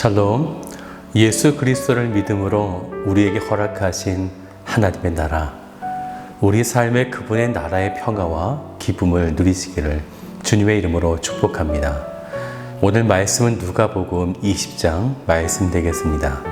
샬롬, 예수 그리스도를 믿음으로 우리에게 허락하신 하나님의 나라, 우리 삶의 그분의 나라의 평화와 기쁨을 누리시기를 주님의 이름으로 축복합니다. 오늘 말씀은 누가복음 20장 말씀 되겠습니다.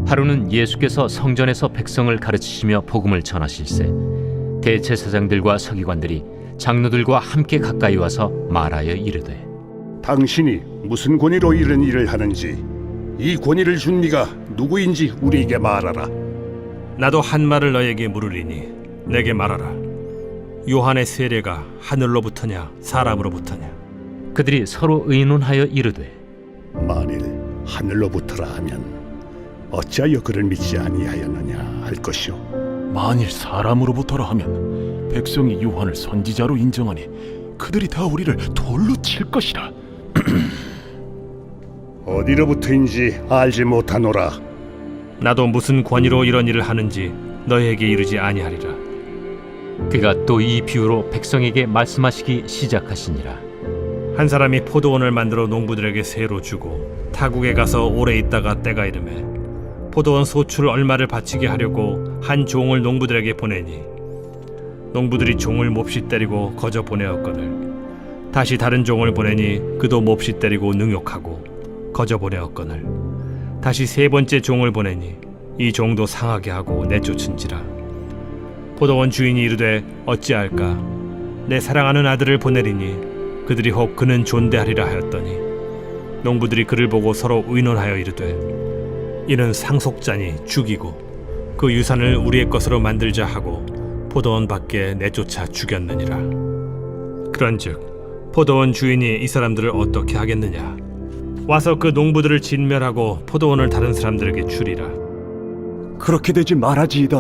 하루는 예수께서 성전에서 백성을 가르치시며 복음을 전하실세 대제사장들과 서기관들이 장로들과 함께 가까이 와서 말하여 이르되, 당신이 무슨 권위로 이런 일을 하는지, 이 권위를 준 네가 누구인지 우리에게 말하라. 나도 한 말을 너에게 물으리니 내게 말하라. 요한의 세례가 하늘로부터냐 사람으로부터냐? 그들이 서로 의논하여 이르되, 만일 하늘로부터라 하면 어찌하여 그를 믿지 아니하였느냐 할 것이요, 만일 사람으로부터라 하면 백성이 요한을 선지자로 인정하니 그들이 다 우리를 돌로 칠 것이라. 어디로부터인지 알지 못하노라. 나도 무슨 권위로 이런 일을 하는지 너에게 이르지 아니하리라. 그가 또 이 비유로 백성에게 말씀하시기 시작하시니라. 한 사람이 포도원을 만들어 농부들에게 세로 주고 타국에 가서 오래 있다가 때가 이르매 포도원 소출 얼마를 바치게 하려고 한 종을 농부들에게 보내니, 농부들이 종을 몹시 때리고 거저 보내었거늘 다시 다른 종을 보내니 그도 몹시 때리고 능욕하고 거저 보내었거늘 다시 세 번째 종을 보내니 이 종도 상하게 하고 내쫓은지라. 포도원 주인이 이르되 어찌할까? 내 사랑하는 아들을 보내리니 그들이 혹 그는 존대하리라 하였더니, 농부들이 그를 보고 서로 의논하여 이르되, 이는 상속자니 죽이고 그 유산을 우리의 것으로 만들자 하고 포도원 밖에 내쫓아 죽였느니라. 그런즉 포도원 주인이 이 사람들을 어떻게 하겠느냐? 와서 그 농부들을 진멸하고 포도원을 다른 사람들에게 주리라. 그렇게 되지 말아지이다.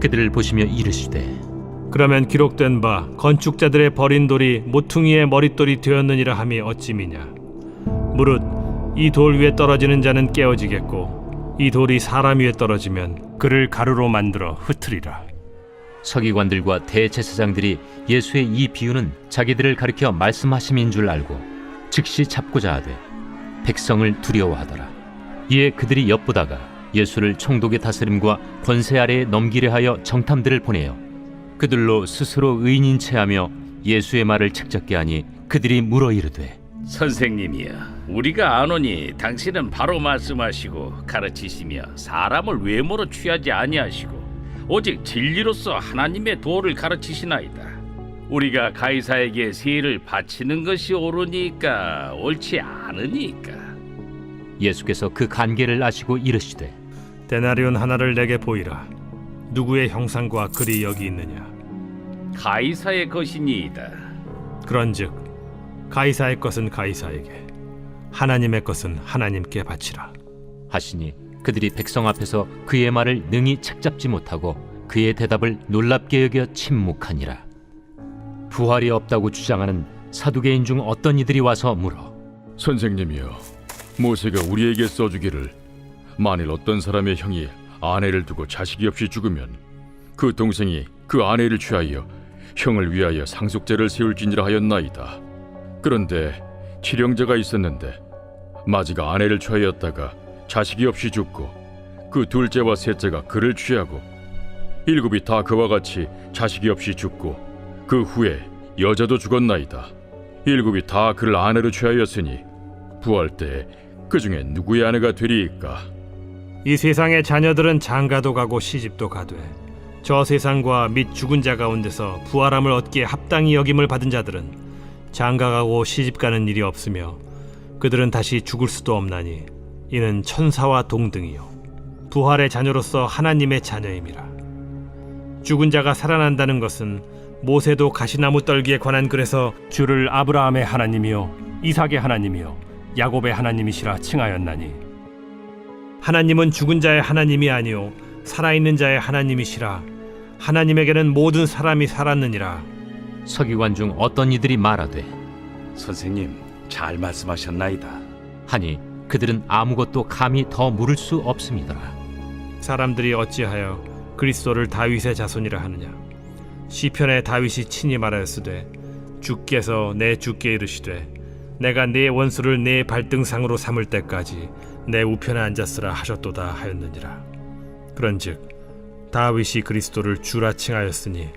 그들을 보시며 이르시되, 그러면 기록된 바 건축자들의 버린 돌이 모퉁이의 머릿돌이 되었느니라 함이 어찌미냐? 무릇 이 돌 위에 떨어지는 자는 깨어지겠고 이 돌이 사람 위에 떨어지면 그를 가루로 만들어 흩으리라. 서기관들과 대제사장들이 예수의 이 비유는 자기들을 가리켜 말씀하심인 줄 알고 즉시 잡고자 하되 백성을 두려워하더라. 이에 그들이 엿보다가 예수를 총독의 다스림과 권세 아래에 넘기려 하여 정탐들을 보내어 그들로 스스로 의인인 체하며 예수의 말을 책잡게 하니, 그들이 물어 이르되, 선생님이여, 우리가 아노니 당신은 바로 말씀하시고 가르치시며 사람을 외모로 취하지 아니하시고 오직 진리로서 하나님의 도를 가르치시나이다. 우리가 가이사에게 세를 바치는 것이 옳으니까 옳지 않으니까. 예수께서 그 간계를 아시고 이르시되, 데나리온 하나를 내게 보이라. 누구의 형상과 글이 여기 있느냐? 가이사의 것이니이다. 그런즉 가이사의 것은 가이사에게, 하나님의 것은 하나님께 바치라. 하시니 그들이 백성 앞에서 그의 말을 능히 책잡지 못하고 그의 대답을 놀랍게 여겨 침묵하니라. 부활이 없다고 주장하는 사두개인 중 어떤 이들이 와서 물어, 선생님이여, 모세가 우리에게 써주기를 만일 어떤 사람의 형이 아내를 두고 자식이 없이 죽으면 그 동생이 그 아내를 취하여 형을 위하여 상속제를 세울지니라 하였나이다. 그런데 칠형제가 있었는데 마지가 아내를 취하였다가 자식이 없이 죽고 그 둘째와 셋째가 그를 취하고 일곱이 다 그와 같이 자식이 없이 죽고 그 후에 여자도 죽었나이다. 일곱이 다 그를 아내로 취하였으니 부활 때 그 중에 누구의 아내가 되리이까? 이 세상의 자녀들은 장가도 가고 시집도 가되 저 세상과 및 죽은 자 가운데서 부활함을 얻기에 합당히 여김을 받은 자들은 장가가고 시집가는 일이 없으며 그들은 다시 죽을 수도 없나니 이는 천사와 동등이요 부활의 자녀로서 하나님의 자녀임이라. 죽은 자가 살아난다는 것은 모세도 가시나무 떨기에 관한 글에서 주를 아브라함의 하나님이요 이삭의 하나님이요 야곱의 하나님이시라 칭하였나니, 하나님은 죽은 자의 하나님이 아니요 살아있는 자의 하나님이시라. 하나님에게는 모든 사람이 살았느니라. 서기관 중 어떤 이들이 말하되, 선생님, 잘 말씀하셨나이다. 하니 그들은 아무것도 감히 더 물을 수 없음이더라. 사람들이 어찌하여 그리스도를 다윗의 자손이라 하느냐? 시편에 다윗이 친히 말하였으되, 주께서 내 주께 이르시되 내가 네 원수를 네 발등상으로 삼을 때까지 내 우편에 앉았으라 하셨도다 하였느니라. 그런즉 다윗이 그리스도를 주라 칭하였으니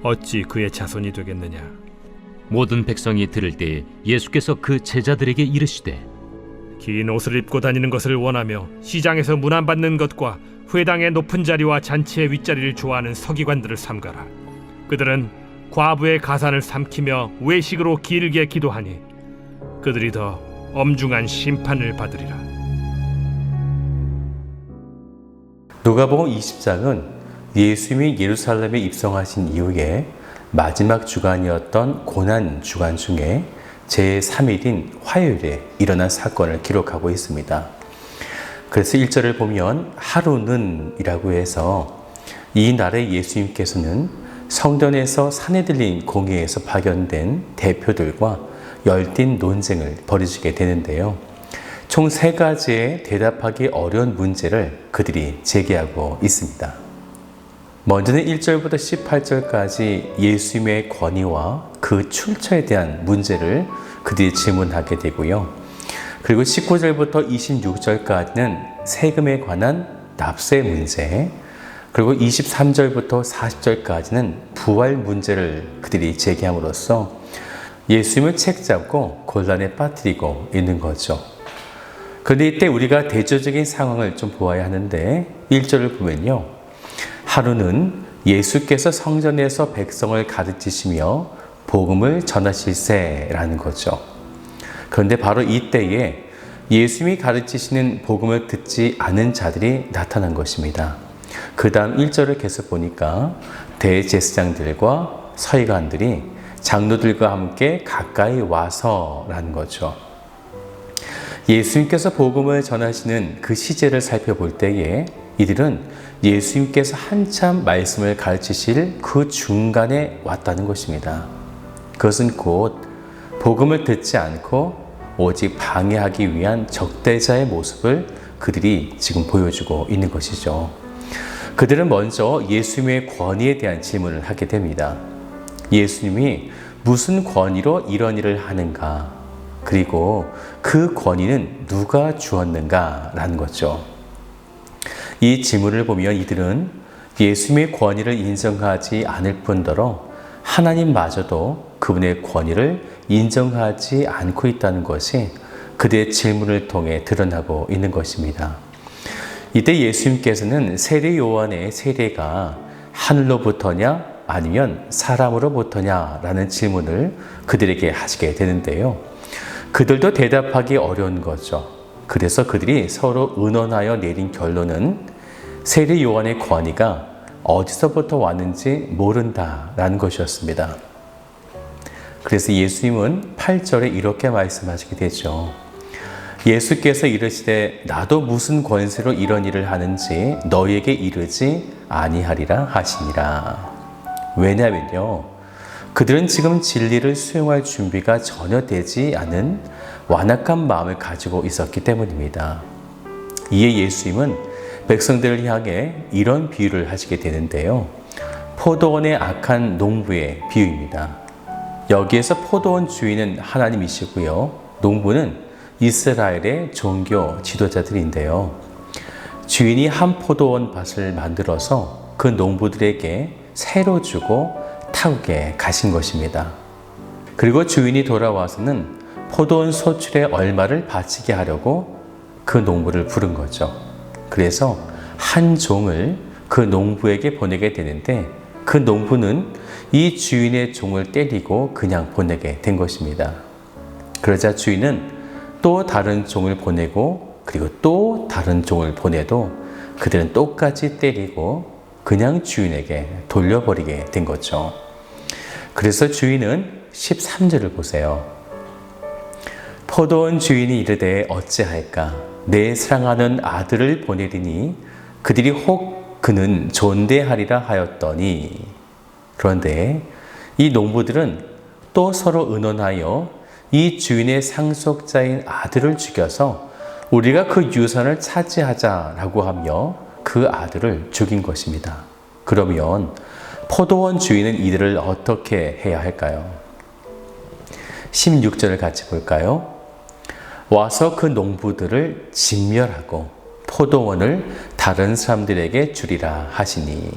어찌 그의 자손이 되겠느냐. 모든 백성이 들을 때에 예수께서 그 제자들에게 이르시되 긴 옷을 입고 다니는 것을 원하며 시장에서 문안받는 것과 회당의 높은 자리와 잔치의 윗자리를 좋아하는 서기관들을 삼가라. 그들은 과부의 가산을 삼키며 외식으로 길게 기도하니 그들이 더 엄중한 심판을 받으리라. 누가복음 20장은 예수님이 예루살렘에 입성하신 이후에 마지막 주간이었던 고난 주간 중에 제3일인 화요일에 일어난 사건을 기록하고 있습니다. 그래서 1절을 보면 하루는 이라고 해서 이 날에 예수님께서는 성전에서 사내들린 공회에서 파견된 대표들과 열띤 논쟁을 벌이시게 되는데요. 총 3가지의 대답하기 어려운 문제를 그들이 제기하고 있습니다. 먼저는 1절부터 18절까지 예수님의 권위와 그 출처에 대한 문제를 그들이 질문하게 되고요. 그리고 19절부터 26절까지는 세금에 관한 납세 문제, 그리고 23절부터 40절까지는 부활 문제를 그들이 제기함으로써 예수님을 책잡고 곤란에 빠뜨리고 있는 거죠. 그런데 이때 우리가 대조적인 상황을 좀 보아야 하는데 1절을 보면요. 하루는 예수께서 성전에서 백성을 가르치시며 복음을 전하실세라는 거죠. 그런데 바로 이때에 예수님이 가르치시는 복음을 듣지 않은 자들이 나타난 것입니다. 그 다음 1절을 계속 보니까 대제사장들과 서기관들이 장로들과 함께 가까이 와서라는 거죠. 예수님께서 복음을 전하시는 그 시제를 살펴볼 때에 이들은 예수님께서 한참 말씀을 가르치실 그 중간에 왔다는 것입니다. 그것은 곧 복음을 듣지 않고 오직 방해하기 위한 적대자의 모습을 그들이 지금 보여주고 있는 것이죠. 그들은 먼저 예수님의 권위에 대한 질문을 하게 됩니다. 예수님이 무슨 권위로 이런 일을 하는가? 그리고 그 권위는 누가 주었는가? 라는 거죠. 이 질문을 보면 이들은 예수님의 권위를 인정하지 않을 뿐더러 하나님마저도 그분의 권위를 인정하지 않고 있다는 것이 그들의 질문을 통해 드러나고 있는 것입니다. 이때 예수님께서는 세례 요한의 세례가 하늘로부터냐 아니면 사람으로부터냐라는 질문을 그들에게 하시게 되는데요. 그들도 대답하기 어려운 거죠. 그래서 그들이 서로 의논하여 내린 결론은 세례 요한의 권위가 어디서부터 왔는지 모른다라는 것이었습니다. 그래서 예수님은 8절에 이렇게 말씀하시게 되죠. 예수께서 이르시되 나도 무슨 권세로 이런 일을 하는지 너희에게 이르지 아니하리라 하시니라. 왜냐면요, 그들은 지금 진리를 수용할 준비가 전혀 되지 않은 완악한 마음을 가지고 있었기 때문입니다. 이에 예수님은 백성들을 향해 이런 비유를 하시게 되는데요. 포도원의 악한 농부의 비유입니다. 여기에서 포도원 주인은 하나님이시고요. 농부는 이스라엘의 종교 지도자들인데요. 주인이 한 포도원 밭을 만들어서 그 농부들에게 새로 주고 타국에 가신 것입니다. 그리고 주인이 돌아와서는 포도원 소출의 얼마를 바치게 하려고 그 농부를 부른 거죠. 그래서 한 종을 그 농부에게 보내게 되는데 그 농부는 이 주인의 종을 때리고 그냥 보내게 된 것입니다. 그러자 주인은 또 다른 종을 보내고 그리고 또 다른 종을 보내도 그들은 똑같이 때리고 그냥 주인에게 돌려버리게 된 거죠. 그래서 주인은 13절을 보세요. 포도원 주인이 이르되 어찌할까? 내 사랑하는 아들을 보내리니 그들이 혹 그는 존대하리라 하였더니. 그런데 이 농부들은 또 서로 의논하여 이 주인의 상속자인 아들을 죽여서 우리가 그 유산을 차지하자라고 하며 그 아들을 죽인 것입니다. 그러면 포도원 주인은 이들을 어떻게 해야 할까요? 16절을 같이 볼까요? 와서 그 농부들을 진멸하고 포도원을 다른 사람들에게 주리라 하시니.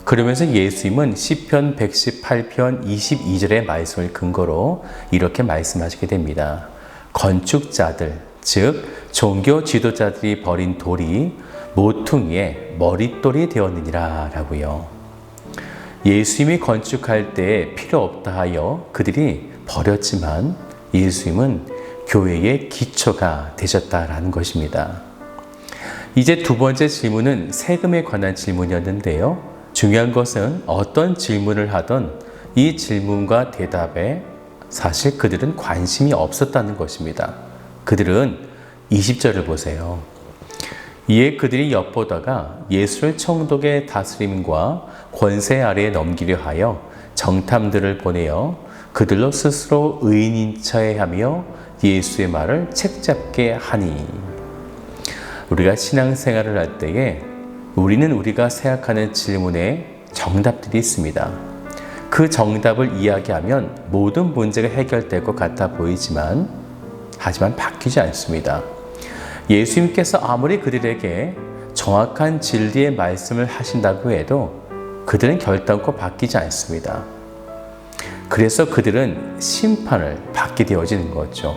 그러면서 예수님은 시편 118편 22절의 말씀을 근거로 이렇게 말씀하시게 됩니다. 건축자들, 즉 종교 지도자들이 버린 돌이 모퉁이의 머릿돌이 되었느니라 라고요. 예수님이 건축할 때 필요 없다 하여 그들이 버렸지만 예수님은 교회의 기초가 되셨다라는 것입니다. 이제 두 번째 질문은 세금에 관한 질문이었는데요. 중요한 것은 어떤 질문을 하던 이 질문과 대답에 사실 그들은 관심이 없었다는 것입니다. 그들은 20절을 보세요. 이에 그들이 엿보다가 예수를 총독의 다스림과 권세 아래에 넘기려 하여 정탐들을 보내어 그들로 스스로 의인인 척하며 예수의 말을 책잡게 하니. 우리가 신앙생활을 할 때에 우리는 우리가 생각하는 질문에 정답들이 있습니다. 그 정답을 이야기하면 모든 문제가 해결될 것 같아 보이지만 하지만 바뀌지 않습니다. 예수님께서 아무리 그들에게 정확한 진리의 말씀을 하신다고 해도 그들은 결단코 바뀌지 않습니다. 그래서 그들은 심판을 받게 되어지는 거죠.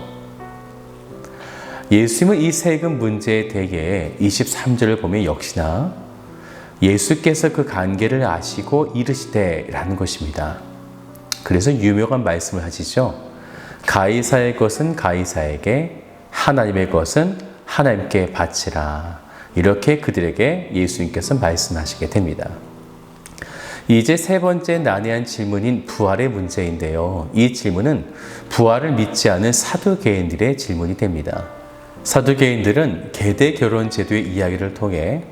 예수님은 이 세금 문제에 대해 23절을 보면 역시나 예수께서 그 관계를 아시고 이르시되 라는 것입니다. 그래서 유명한 말씀을 하시죠. 가이사의 것은 가이사에게, 하나님의 것은 하나님께 바치라. 이렇게 그들에게 예수님께서 말씀하시게 됩니다. 이제 세 번째 난해한 질문인 부활의 문제인데요. 이 질문은 부활을 믿지 않은 사두개인들의 질문이 됩니다. 사두개인들은 계대 결혼 제도의 이야기를 통해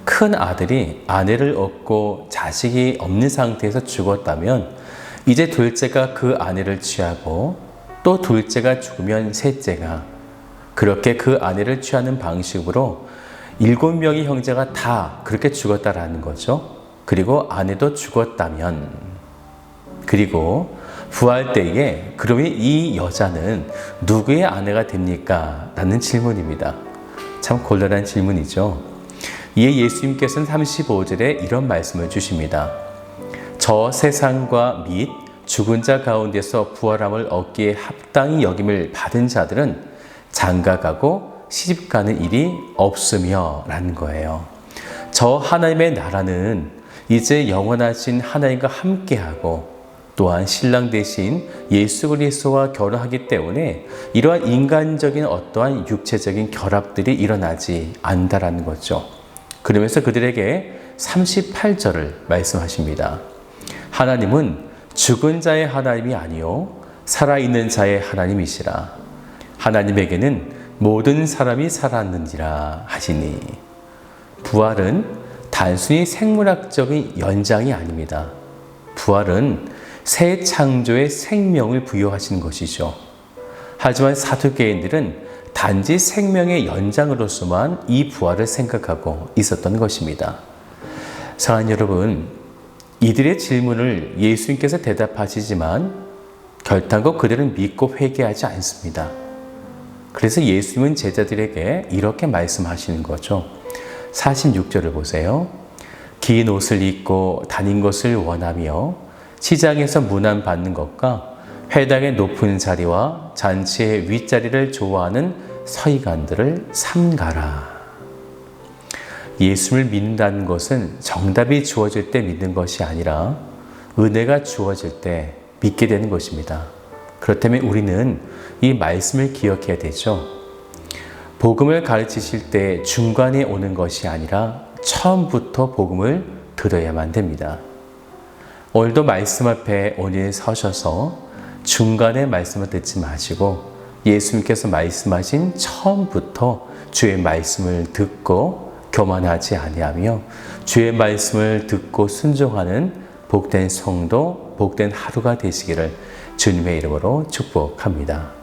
큰 아들이 아내를 얻고 자식이 없는 상태에서 죽었다면 이제 둘째가 그 아내를 취하고 또 둘째가 죽으면 셋째가, 그렇게 그 아내를 취하는 방식으로 7명의 형제가 다 그렇게 죽었다라는 거죠. 그리고 아내도 죽었다면, 그리고 부활 때에 그러면 이 여자는 누구의 아내가 됩니까? 라는 질문입니다. 참 곤란한 질문이죠. 이에 예수님께서는 35절에 이런 말씀을 주십니다. 저 세상과 및 죽은 자 가운데서 부활함을 얻기에 합당히 여김을 받은 자들은 장가가고 시집가는 일이 없으며 라는 거예요. 저 하나님의 나라는 이제 영원하신 하나님과 함께하고 또한 신랑 대신 예수 그리스도와 결혼하기 때문에 이러한 인간적인 어떠한 육체적인 결합들이 일어나지 않는다라는 거죠. 그러면서 그들에게 38절을 말씀하십니다. 하나님은 죽은 자의 하나님이 아니요 살아있는 자의 하나님이시라. 하나님에게는 모든 사람이 살았느니라 하시니. 부활은 단순히 생물학적인 연장이 아닙니다. 부활은 새 창조의 생명을 부여하시는 것이죠. 하지만 사두개인들은 단지 생명의 연장으로서만 이 부활을 생각하고 있었던 것입니다. 사랑하는 여러분, 이들의 질문을 예수님께서 대답하시지만 결단코 그들은 믿고 회개하지 않습니다. 그래서 예수님은 제자들에게 이렇게 말씀하시는 거죠. 46절을 보세요. 긴 옷을 입고 다닌 것을 원하며 시장에서 문안받는 것과 회당의 높은 자리와 잔치의 윗자리를 좋아하는 서기관들을 삼가라. 예수를 믿는다는 것은 정답이 주어질 때 믿는 것이 아니라 은혜가 주어질 때 믿게 되는 것입니다. 그렇다면 우리는 이 말씀을 기억해야 되죠. 복음을 가르치실 때 중간에 오는 것이 아니라 처음부터 복음을 들어야만 됩니다. 오늘도 말씀 앞에 오늘 서셔서 중간에 말씀을 듣지 마시고 예수님께서 말씀하신 처음부터 주의 말씀을 듣고 교만하지 아니하며 주의 말씀을 듣고 순종하는 복된 성도, 복된 하루가 되시기를 주님의 이름으로 축복합니다.